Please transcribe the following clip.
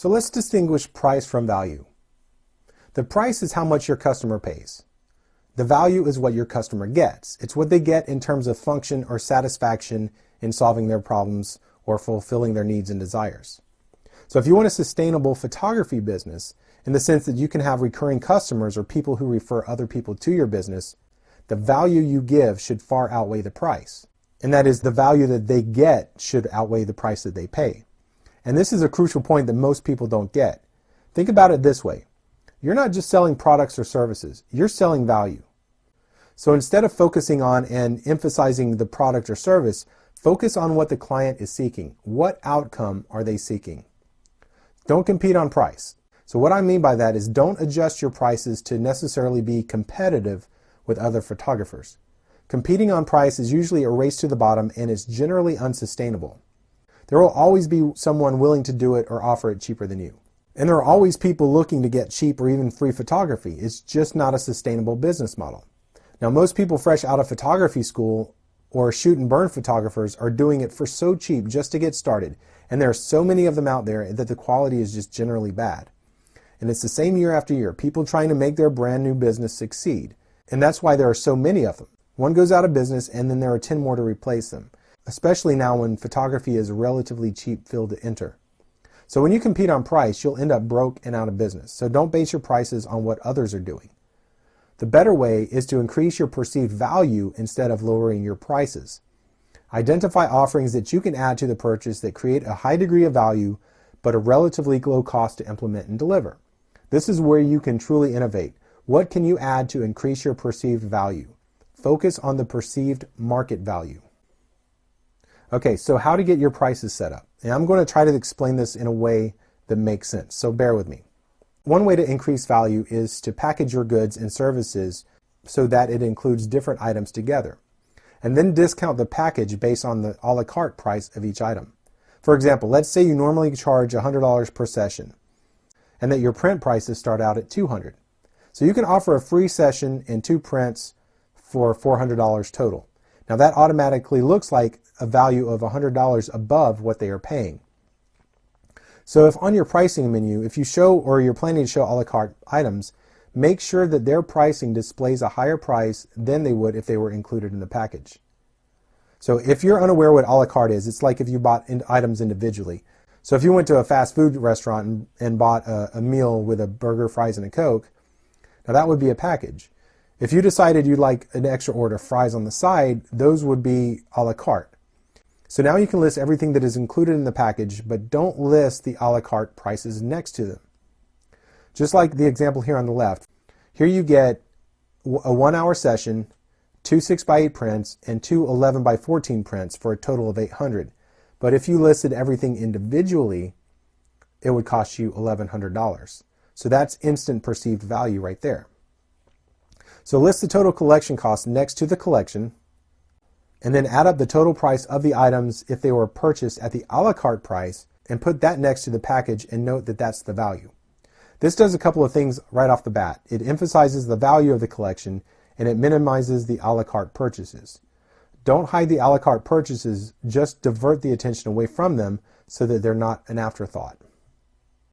So let's distinguish price from value. The price is how much your customer pays. The value is what your customer gets. It's what they get in terms of function or satisfaction in solving their problems or fulfilling their needs and desires. So if you want a sustainable photography business, in the sense that you can have recurring customers or people who refer other people to your business, the value you give should far outweigh the price. And that is, the value that they get should outweigh the price that they pay. And this is a crucial point that most people don't get. Think about it this way. You're not just selling products or services, you're selling value. So instead of focusing on and emphasizing the product or service, focus on what the client is seeking. What outcome are they seeking? Don't compete on price. So what I mean by that is, don't adjust your prices to necessarily be competitive with other photographers. Competing on price is usually a race to the bottom, and it's generally unsustainable. There will always be someone willing to do it or offer it cheaper than you. And there are always people looking to get cheap or even free photography. It's just not a sustainable business model. Now, most people fresh out of photography school or shoot and burn photographers are doing it for so cheap just to get started. And there are so many of them out there that the quality is just generally bad. And it's the same year after year, people trying to make their brand new business succeed. And that's why there are so many of them. One goes out of business and then there are 10 more to replace them, especially now when photography is a relatively cheap field to enter. So when you compete on price, you'll end up broke and out of business. So don't base your prices on what others are doing. The better way is to increase your perceived value instead of lowering your prices. Identify offerings that you can add to the purchase that create a high degree of value, but a relatively low cost to implement and deliver. This is where you can truly innovate. What can you add to increase your perceived value? Focus on the perceived market value. Okay, so how to get your prices set up. And I'm going to try to explain this in a way that makes sense, so bear with me. One way to increase value is to package your goods and services so that it includes different items together, and then discount the package based on the a la carte price of each item. For example, let's say you normally charge $100 per session, and that your print prices start out at $200. So you can offer a free session and 2 prints for $400 total. Now that automatically looks like a value of $100 above what they are paying. So if on your pricing menu, if you show or you're planning to show a la carte items, make sure that their pricing displays a higher price than they would if they were included in the package. So if you're unaware what a la carte is, it's like if you bought items individually. So if you went to a fast food restaurant and bought a meal with a burger, fries, and a Coke, now that would be a package. If you decided you'd like an extra order of fries on the side, those would be a la carte. So now you can list everything that is included in the package, but don't list the a la carte prices next to them. Just like the example here on the left, here you get a 1-hour session, 2 6x8 prints, and 2 11x14 prints for a total of $800. But if you listed everything individually, it would cost you $1,100. So that's instant perceived value right there. So list the total collection cost next to the collection, and then add up the total price of the items if they were purchased at the a la carte price, and put that next to the package and note that that's the value. This does a couple of things right off the bat. It emphasizes the value of the collection, and it minimizes the a la carte purchases. Don't hide the a la carte purchases, just divert the attention away from them so that they're not an afterthought.